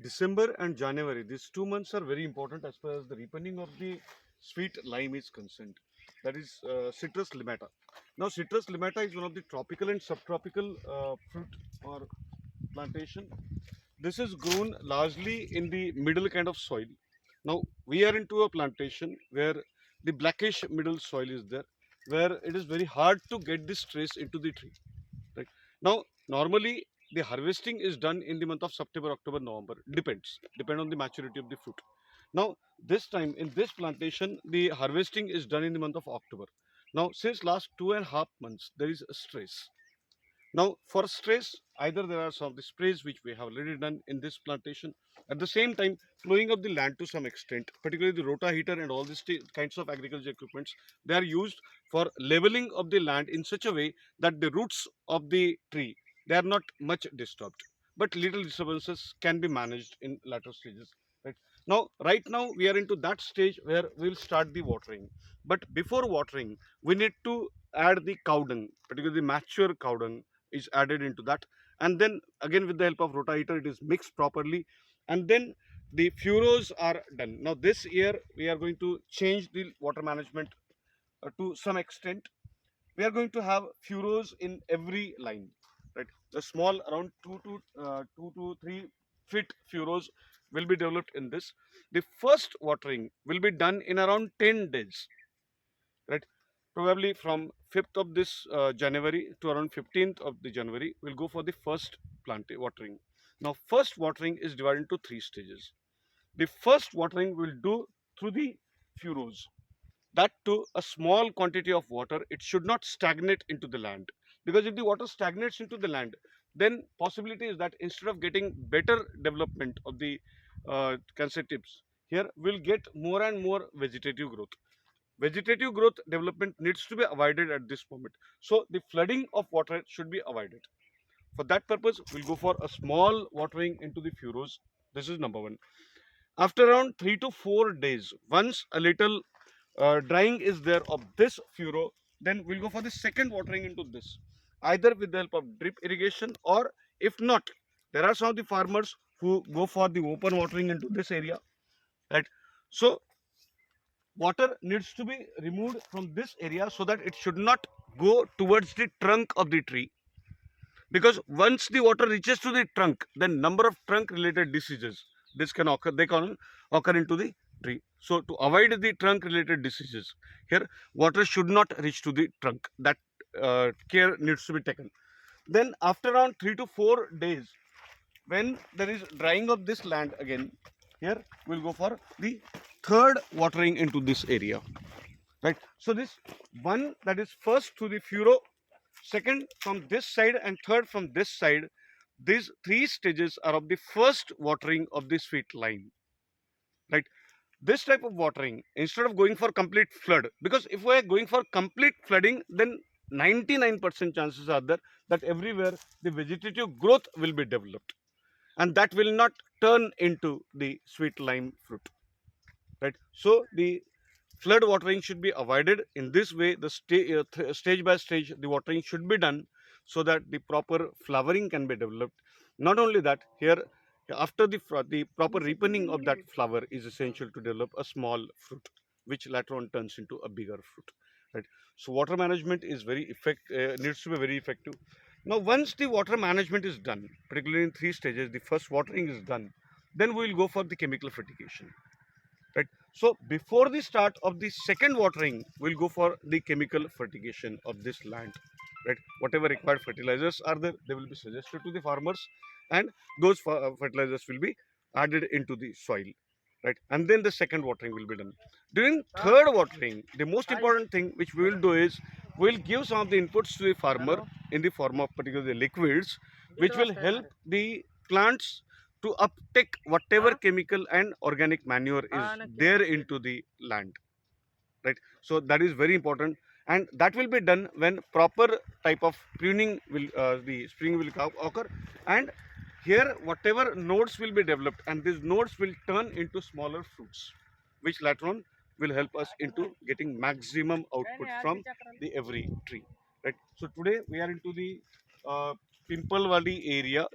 December and January, these 2 months are very important as far as the ripening of the sweet lime is concerned. That is Citrus limata. Now, Citrus limata is one of the tropical and subtropical fruit or plantation. This is grown largely in the middle kind of soil. Now, we are into a plantation where the blackish middle soil is there, where it is very hard to get this trace into the tree. Right. Now, normally the harvesting is done in the month of September, October, November. Depend on the maturity of the fruit. Now, this time in this plantation, the harvesting is done in the month of October. Now, since last 2.5 months, there is a stress. Now, for stress, either there are some of the sprays which we have already done in this plantation. At the same time, plowing of the land to some extent, particularly the rotaheater and all these kinds of agriculture equipments, they are used for leveling of the land in such a way that the roots of the tree, they are not much disturbed. But little disturbances can be managed in latter stages. Right now, we are into that stage where we will start the watering. But before watering, we need to add the cow dung, particularly the mature cow dung is added into that, and then again with the help of rotator it is mixed properly, and then the furrows are done. Now this year we are going to change the water management to some extent. We are going to have furrows in every line, right? The small around 2 to 3 feet furrows will be developed in this. The first watering will be done in around 10 days, right? Probably from 5th of this January to around 15th of the January, we'll go for the first plant watering. Now, first watering is divided into 3 stages. The first watering we'll do through the furrows. That to a small quantity of water, it should not stagnate into the land. Because if the water stagnates into the land, then possibility is that instead of getting better development of the cancer tips, here we'll get more and more vegetative growth. Vegetative growth development needs to be avoided at this moment. So the flooding of water should be avoided. For that purpose, we'll go for a small watering into the furrows. This is number one. After around 3 to 4 days, once a little drying is there of this furrow, then we'll go for the second watering into this, either with the help of drip irrigation, or if not, there are some of the farmers who go for the open watering into this area, right? So water needs to be removed from this area so that it should not go towards the trunk of the tree, because once the water reaches to the trunk, then number of trunk related diseases this can occur, they can occur into the tree. So to avoid the trunk related diseases, here water should not reach to the trunk. That care needs to be taken. Then after around 3 to 4 days, when there is drying of this land again, here we'll go for the third watering into this area, right? So this one, that is first to the furrow, second from this side, and third from this side. These 3 stages are of the first watering of the sweet lime, right? This type of watering, instead of going for complete flood, because if we are going for complete flooding, then 99% chances are there that everywhere the vegetative growth will be developed, and that will not turn into the sweet lime fruit, right? So the flood watering should be avoided. In this way, the stage by stage the watering should be done so that the proper flowering can be developed. Not only that, here after the proper ripening of that flower is essential to develop a small fruit, which later on turns into a bigger fruit, right? So water management is needs to be very effective. Now once the water management is done, particularly in 3 stages, the first watering is done, then we will go for the chemical fertigation, right? So before the start of the second watering, we'll go for the chemical fertigation of this land, right? Whatever required fertilizers are there, they will be suggested to the farmers, and those fertilizers will be added into the soil, right? And then the second watering will be done. During third watering, the most important thing which we will do is we'll give some of the inputs to the farmer in the form of particularly liquids, which will help the plants to uptake whatever chemical and organic manure is there into the land, right? So that is very important, and that will be done when proper type of pruning will the spring will occur, and here whatever nodes will be developed, and these nodes will turn into smaller fruits, which later on will help us into getting maximum output from the every tree, right? So today we are into the Pimpalwadi area.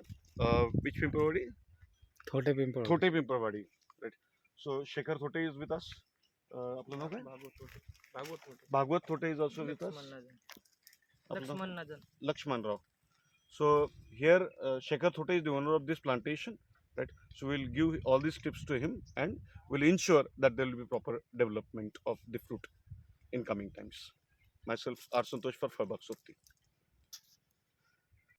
Which Pimpalwadi? Thote Pimpar. Thote Pimprawadi, right? So Shekhar Thote is with us. आपलं नाव काय? Bhagwat Thote is also with us. Lakshman Najan. Lakshman Rao. So here Shekhar Thote is the owner of this plantation, right? So we'll give all these tips to him and we'll ensure that there will be proper development of the fruit in coming times. Myself, R. Santosh for Fairbucks of Tea.